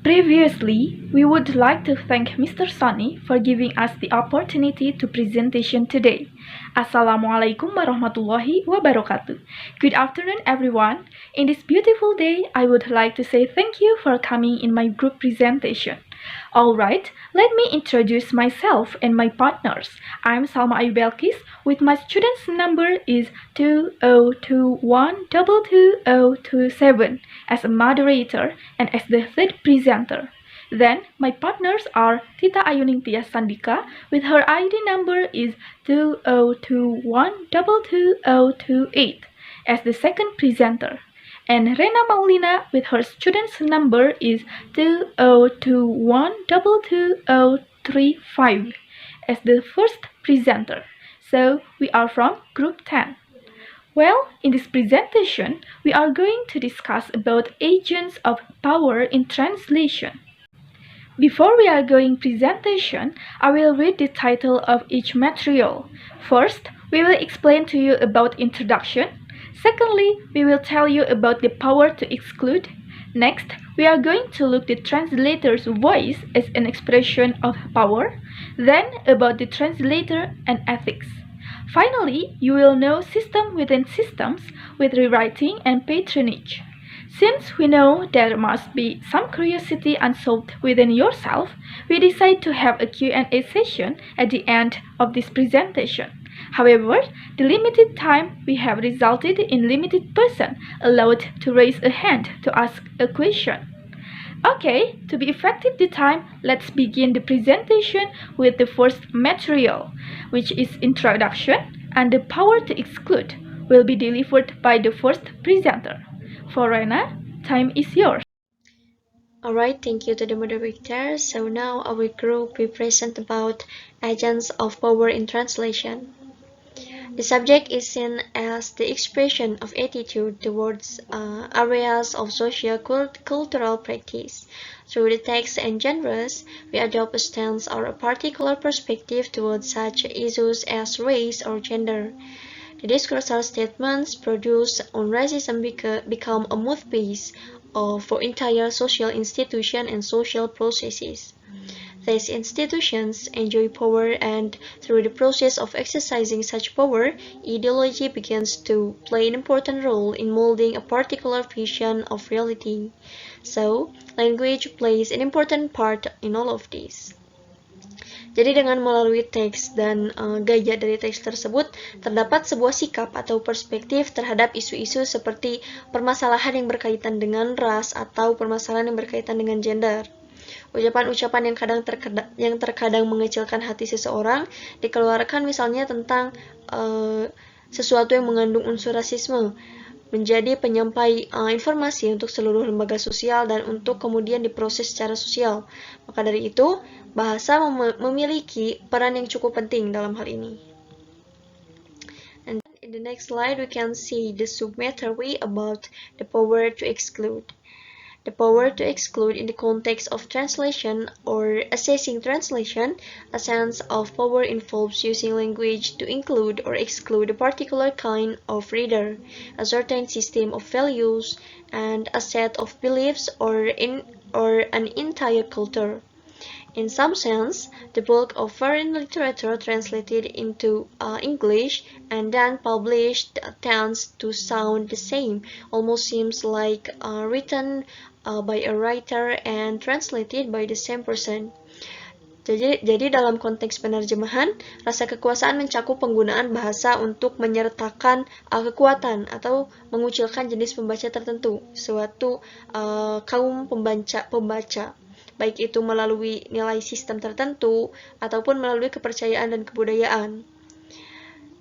Previously, we would like to thank Mr. Sunny for giving us the opportunity to presentation today. Assalamualaikum warahmatullahi wabarakatuh. Good afternoon, everyone. In this beautiful day, I would like to say thank you for coming in my group presentation. Alright, let me introduce myself and my partners. I'm Salma Ayu Belkis, with my student's number is 2021222027 as a moderator and as the third presenter. Then, my partners are Tita Ayuning Tias Sandika, with her ID number is 2021222028 as the second presenter. And Rena Maulina with her student's number is 2021222035 as the first presenter. So we are from group 10. Well, in this presentation, we are going to discuss about agents of power in translation. Before we are going presentation, I will read the title of each material. First, we will explain to you about introduction. Secondly, we will tell you about the power to exclude. Next, we are going to look the translator's voice as an expression of power. Then, about the translator and ethics. Finally, you will know system within systems with rewriting and patronage. Since we know there must be some curiosity unsolved within yourself, we decide to have a Q&A session at the end of this presentation. However, the limited time we have resulted in limited person allowed to raise a hand to ask a question. Okay, to be effective the time, let's begin the presentation with the first material, which is introduction, and the power to exclude will be delivered by the first presenter. For Rena, time is yours. Alright, thank you to the moderator. So now our group will present about agents of power in translation. The subject is seen as the expression of attitude towards areas of socio-cultural practice. Through the texts and genres, we adopt a stance or a particular perspective towards such issues as race or gender. The discursive statements produced on racism become a mouthpiece for entire social institutions and social processes. These institutions enjoy power, and through the process of exercising such power, ideology begins to play an important role in molding a particular vision of reality. So, language plays an important part in all of this. Jadi dengan melalui teks dan gaya dari teks tersebut, terdapat sebuah sikap atau perspektif terhadap isu-isu seperti permasalahan yang berkaitan dengan ras atau permasalahan yang berkaitan dengan gender. Ucapan-ucapan yang terkadang mengecilkan hati seseorang dikeluarkan misalnya tentang sesuatu yang mengandung unsur rasisme, menjadi penyampai informasi untuk seluruh lembaga sosial dan untuk kemudian diproses secara sosial. Maka dari itu, bahasa memiliki peran yang cukup penting dalam hal ini. And in the next slide, we can see the submatery about the power to exclude. The power to exclude in the context of translation or assessing translation, a sense of power involves using language to include or exclude a particular kind of reader, a certain system of values, and a set of beliefs or an entire culture. In some sense, the bulk of foreign literature translated into English and then published tends to sound the same, almost seems like written by a writer and translated by the same person. Jadi dalam konteks penerjemahan, rasa kekuasaan mencakup penggunaan bahasa untuk menyertakan kekuatan atau mengucilkan jenis pembaca tertentu, suatu kaum pembaca, baik itu melalui nilai sistem tertentu ataupun melalui kepercayaan dan kebudayaan.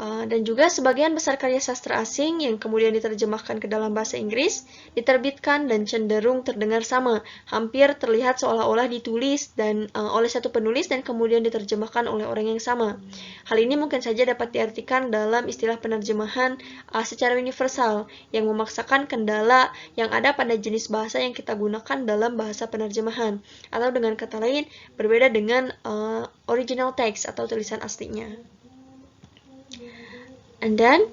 Dan juga sebagian besar karya sastra asing yang kemudian diterjemahkan ke dalam bahasa Inggris, diterbitkan dan cenderung terdengar sama, hampir terlihat seolah-olah ditulis oleh satu penulis dan kemudian diterjemahkan oleh orang yang sama. Hal ini mungkin saja dapat diartikan dalam istilah penerjemahan secara universal, yang memaksakan kendala yang ada pada jenis bahasa yang kita gunakan dalam bahasa penerjemahan, atau dengan kata lain, berbeda dengan original text atau tulisan aslinya. And then,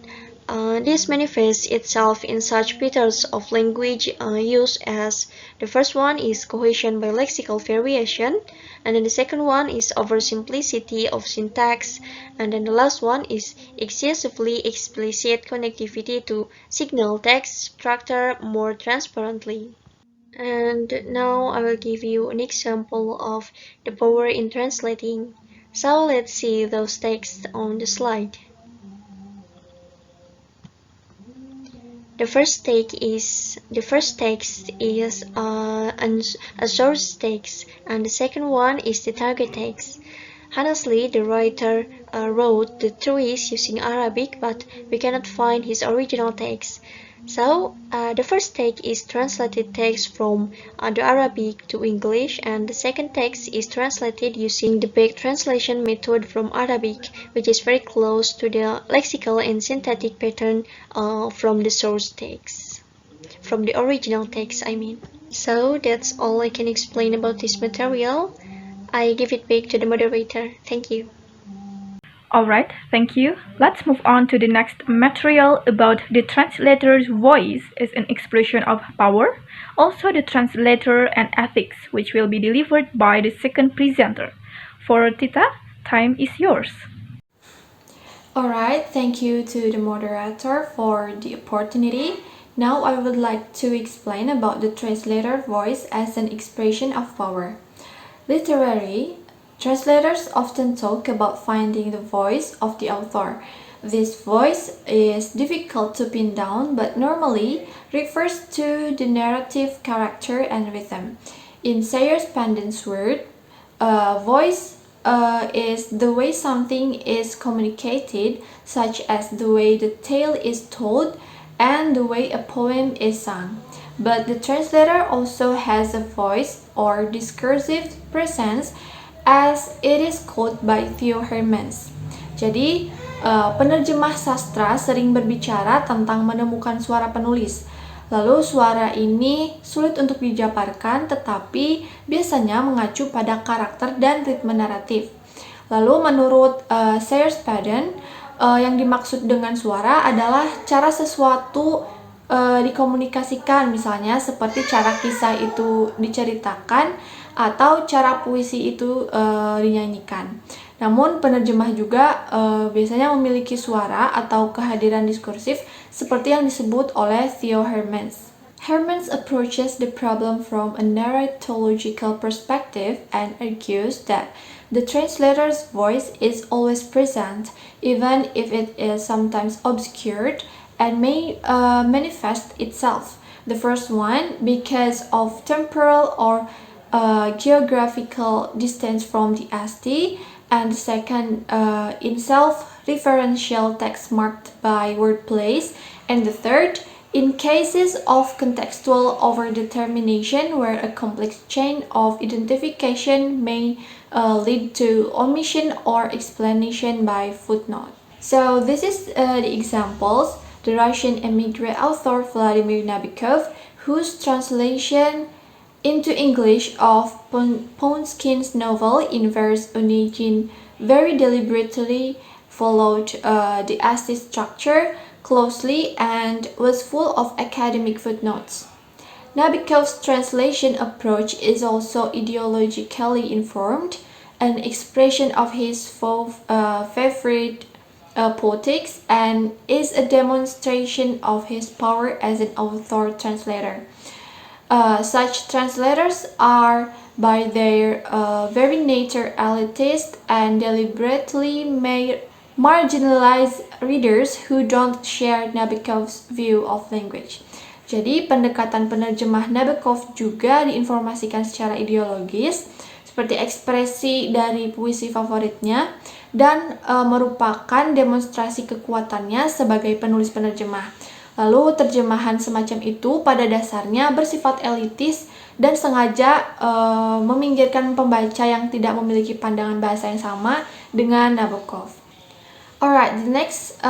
This manifests itself in such features of language use as the first one is cohesion by lexical variation, and then the second one is oversimplicity of syntax, and then the last one is excessively explicit connectivity to signal text structure more transparently. And now I will give you an example of the power in translating. So let's see those texts on the slide. The first text is a source text, and the second one is the target text. Honestly, the writer wrote the treatise using Arabic, but we cannot find his original text. So, the first text is translated text from the Arabic to English, and the second text is translated using the back translation method from Arabic, which is very close to the lexical and syntactic pattern from the source text, from the original text, I mean. So, that's all I can explain about this material. I give it back to the moderator. Thank you. Alright, thank you. Let's move on to the next material about the translator's voice as an expression of power, also the translator and ethics, which will be delivered by the second presenter. For Tita, time is yours. Alright, thank you to the moderator for the opportunity. Now I would like to explain about the translator voice as an expression of power. Literary translators often talk about finding the voice of the author. This voice is difficult to pin down but normally refers to the narrative character and rhythm. In Sayers Pandan's word, voice is the way something is communicated, such as the way the tale is told and the way a poem is sung. But the translator also has a voice or discursive presence, as it is called by Theo Hermans. Jadi, penerjemah sastra sering berbicara tentang menemukan suara penulis. Lalu suara ini sulit untuk dijabarkan tetapi biasanya mengacu pada karakter dan ritme naratif. Lalu menurut Sayers Pandan, yang dimaksud dengan suara adalah cara sesuatu dikomunikasikan, misalnya seperti cara kisah itu diceritakan atau cara puisi itu dinyanyikan. Namun penerjemah juga biasanya memiliki suara atau kehadiran diskursif seperti yang disebut oleh Theo Hermans. Hermans approaches the problem from a narratological perspective and argues that the translator's voice is always present, even if it is sometimes obscured and may manifest itself. The first one, because of temporal or geographical distance from the ST, and the second, in self-referential text marked by wordplays, and the third, in cases of contextual overdetermination where a complex chain of identification may lead to omission or explanation by footnote. So this is the examples. The Russian emigre author Vladimir Nabokov, whose translation into English of Pushkin's novel in verse Onegin very deliberately followed the ST structure closely and was full of academic footnotes. Nabokov's translation approach is also ideologically informed, an expression of his favorite poetics, and is a demonstration of his power as an author-translator. Such translators are, by their very nature, elitist and deliberately may marginalize readers who don't share Nabokov's view of language. Jadi, pendekatan penerjemah Nabokov juga diinformasikan secara ideologis, seperti ekspresi dari puisi favoritnya, dan merupakan demonstrasi kekuatannya sebagai penulis penerjemah. Lalu terjemahan semacam itu pada dasarnya bersifat elitis dan sengaja meminggirkan pembaca yang tidak memiliki pandangan bahasa yang sama dengan Nabokov. Alright, the next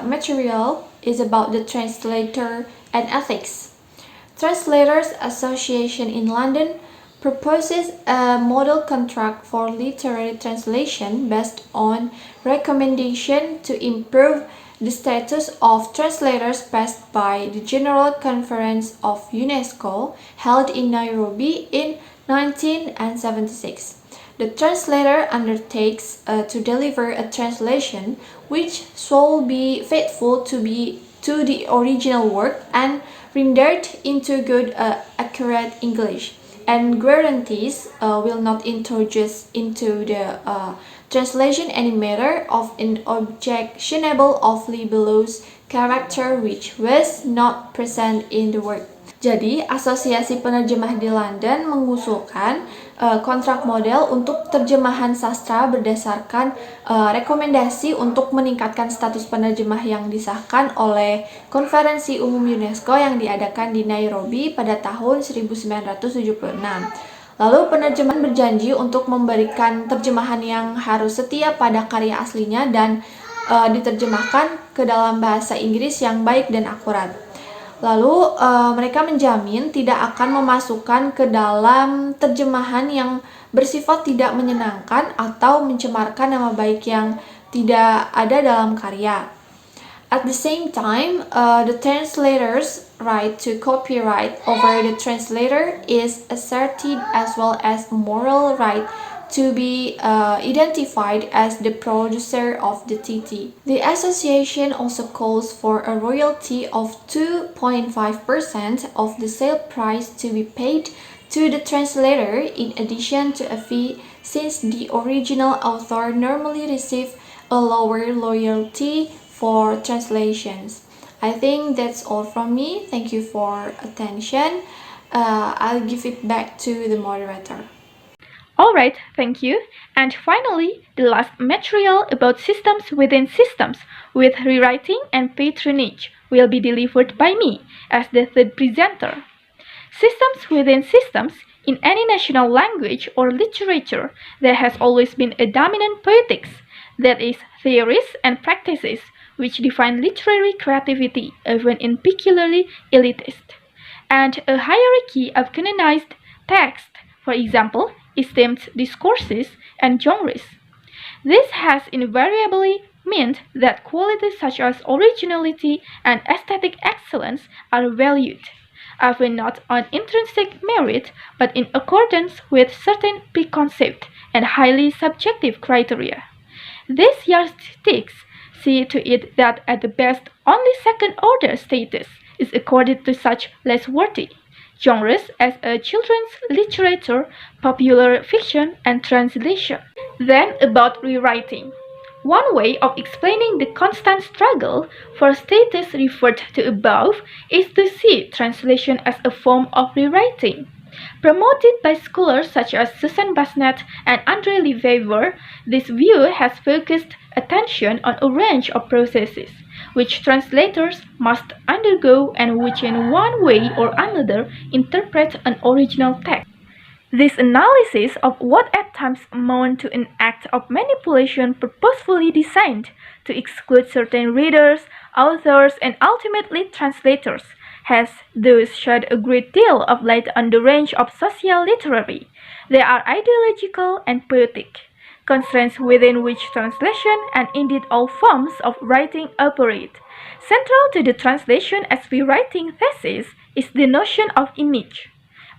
material is about the translator and ethics. Translators Association in London proposes a model contract for literary translation based on recommendation to improve the status of translators passed by the General Conference of UNESCO held in Nairobi in 1976. The translator undertakes to deliver a translation which shall be faithful to the original work and rendered into good, accurate English, and guarantees will not introduce into the translation any matter of an objectionable of libellous character which was not present in the work. Jadi, Asosiasi Penerjemah di London mengusulkan kontrak model untuk terjemahan sastra berdasarkan rekomendasi untuk meningkatkan status penerjemah yang disahkan oleh Konferensi Umum UNESCO yang diadakan di Nairobi pada tahun 1976. Lalu penerjemah berjanji untuk memberikan terjemahan yang harus setia pada karya aslinya dan diterjemahkan ke dalam bahasa Inggris yang baik dan akurat. Lalu mereka menjamin tidak akan memasukkan ke dalam terjemahan yang bersifat tidak menyenangkan atau mencemarkan nama baik yang tidak ada dalam karya. At the same time, the translator's right to copyright over the translator is asserted, as well as a moral right to be identified as the producer of the TT. The association also calls for a royalty of 2.5% of the sale price to be paid to the translator in addition to a fee, since the original author normally receives a lower royalty for translations. I think that's all from me. Thank you for attention. I'll give it back to the moderator. Alright, thank you. And finally, the last material about systems within systems with rewriting and patronage will be delivered by me as the third presenter. Systems within systems, in any national language or literature, there has always been a dominant poetics, that is, theories and practices which define literary creativity, even in peculiarly elitist, and a hierarchy of canonized text, for example, esteemed discourses and genres. This has invariably meant that qualities such as originality and aesthetic excellence are valued, often not on intrinsic merit, but in accordance with certain preconceived and highly subjective criteria. These yardsticks see to it that at the best only second-order status is accorded to such less worthy genres as a children's literature, popular fiction, and translation. Then about rewriting. One way of explaining the constant struggle for status referred to above is to see translation as a form of rewriting. Promoted by scholars such as Susan Basnet and André Lefebvre, this view has focused attention on a range of processes which translators must undergo and which in one way or another interpret an original text. This analysis of what at times amount to an act of manipulation purposefully designed to exclude certain readers, authors, and ultimately translators has thus shed a great deal of light on the range of social literary. They are ideological and poetic constraints within which translation and indeed all forms of writing operate. Central to the translation as rewriting thesis is the notion of image.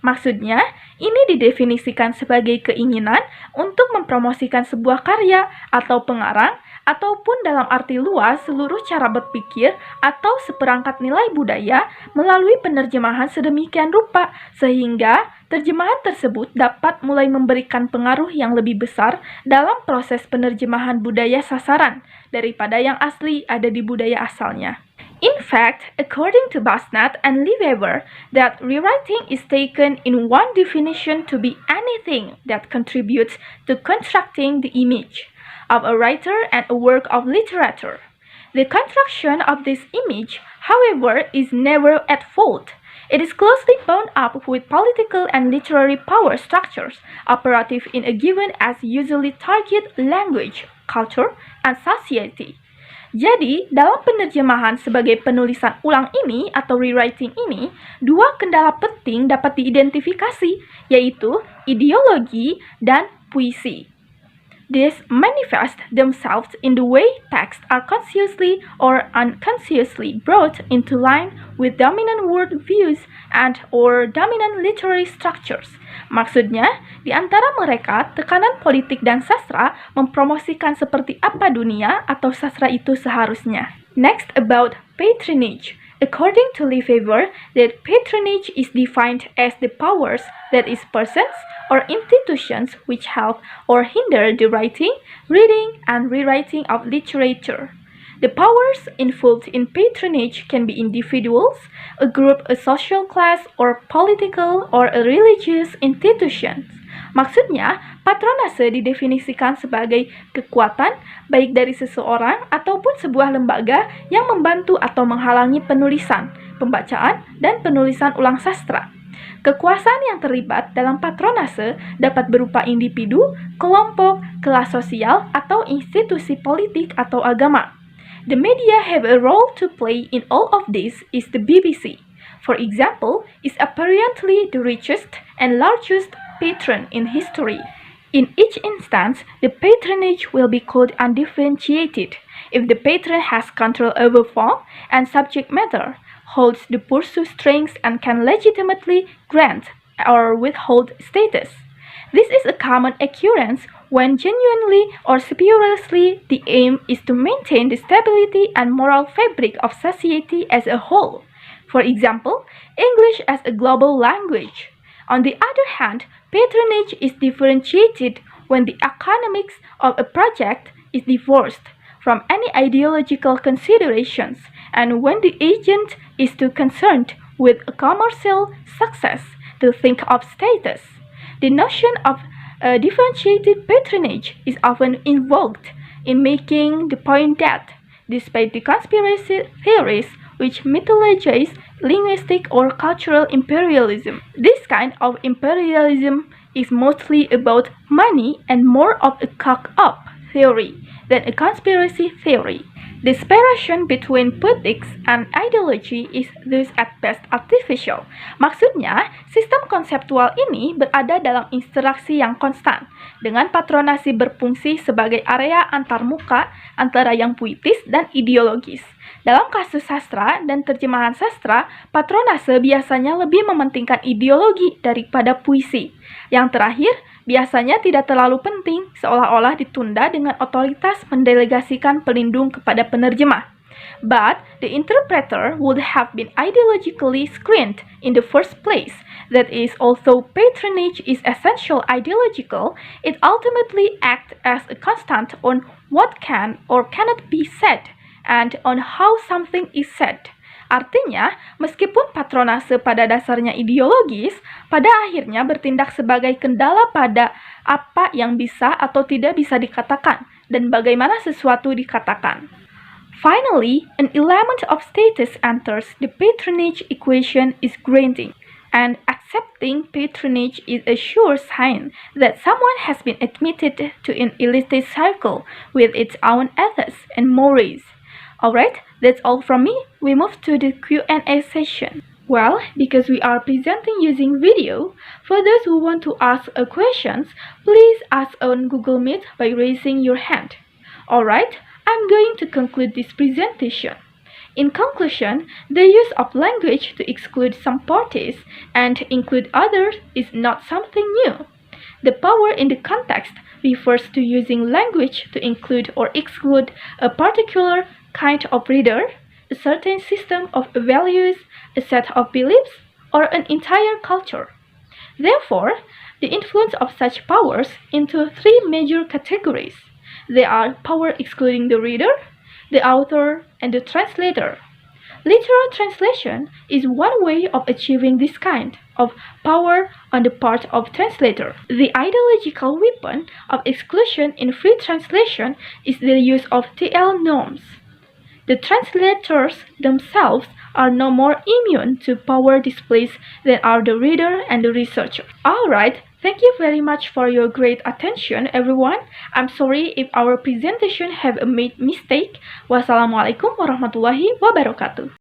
Maksudnya, ini didefinisikan sebagai keinginan untuk mempromosikan sebuah karya atau pengarang, ataupun dalam arti luas seluruh cara berpikir atau seperangkat nilai budaya melalui penerjemahan sedemikian rupa sehingga terjemahan tersebut dapat mulai memberikan pengaruh yang lebih besar dalam proses penerjemahan budaya sasaran daripada yang asli ada di budaya asalnya. In fact, according to Basnet and Lefebvre, that rewriting is taken in one definition to be anything that contributes to constructing the image of a writer and a work of literature. The construction of this image, however, is never at fault. It is closely bound up with political and literary power structures operative in a given as usually target language, culture, and society. Jadi, dalam penerjemahan sebagai penulisan ulang ini atau rewriting ini, dua kendala penting dapat diidentifikasi, yaitu ideologi dan puisi. These manifest themselves in the way texts are consciously or unconsciously brought into line with dominant world views and/or dominant literary structures. Maksudnya, di antara mereka, tekanan politik dan sastra mempromosikan seperti apa dunia atau sastra itu seharusnya. Next, about patronage. According to Lefebvre, that patronage is defined as the powers, that is persons or institutions, which help or hinder the writing, reading, and rewriting of literature. The powers involved in patronage can be individuals, a group, a social class, or political or a religious institutions. Maksudnya, patronase didefinisikan sebagai kekuatan baik dari seseorang ataupun sebuah lembaga yang membantu atau menghalangi penulisan, pembacaan, dan penulisan ulang sastra. Kekuasaan yang terlibat dalam patronase dapat berupa individu, kelompok, kelas sosial, atau institusi politik atau agama. The media have a role to play in all of this is the BBC. For example, is apparently the richest and largest patron in history. In each instance, the patronage will be called undifferentiated if the patron has control over form and subject matter, holds the purse strings, and can legitimately grant or withhold status. This is a common occurrence when genuinely or spuriously the aim is to maintain the stability and moral fabric of society as a whole. For example, English as a global language. On the other hand, patronage is differentiated when the economics of a project is divorced from any ideological considerations and when the agent is too concerned with a commercial success to think of status. The notion of differentiated patronage is often invoked in making the point that, despite the conspiracy theories which mythologize linguistic or cultural imperialism, this kind of imperialism is mostly about money and more of a cock-up theory than a conspiracy theory. The separation between politics and ideology is thus at best artificial. Maksudnya, sistem konseptual ini berada dalam interaksi yang konstan, dengan patronasi berfungsi sebagai area antarmuka antara yang puitis dan ideologis. Dalam kasus sastra dan terjemahan sastra, patronase biasanya lebih mementingkan ideologi daripada puisi. Yang terakhir, biasanya tidak terlalu penting, seolah-olah ditunda dengan otoritas mendelegasikan pelindung kepada penerjemah. But the interpreter would have been ideologically screened in the first place. That is, although patronage is essential ideological, it ultimately acts as a constant on what can or cannot be said, and on how something is said. Artinya, meskipun patronase pada dasarnya ideologis, pada akhirnya bertindak sebagai kendala pada apa yang bisa atau tidak bisa dikatakan, dan bagaimana sesuatu dikatakan. Finally, an element of status enters the patronage equation is granting, and accepting patronage is a sure sign that someone has been admitted to an elitist circle with its own ethics and mores. Alright, that's all from me. We move to the Q&A session. Well, because we are presenting using video, for those who want to ask a questions, please ask on Google Meet by raising your hand. Alright, I'm going to conclude this presentation. In conclusion, the use of language to exclude some parties and include others is not something new. The power in the context refers to using language to include or exclude a particular kind of reader, a certain system of values, a set of beliefs, or an entire culture. Therefore, the influence of such powers into three major categories. They are power excluding the reader, the author, and the translator. Literal translation is one way of achieving this kind of power on the part of translator. The ideological weapon of exclusion in free translation is the use of TL norms. The translators themselves are no more immune to power displays than are the reader and the researcher. Alright, thank you very much for your great attention, everyone. I'm sorry if our presentation have made mistake. Wassalamualaikum warahmatullahi wabarakatuh.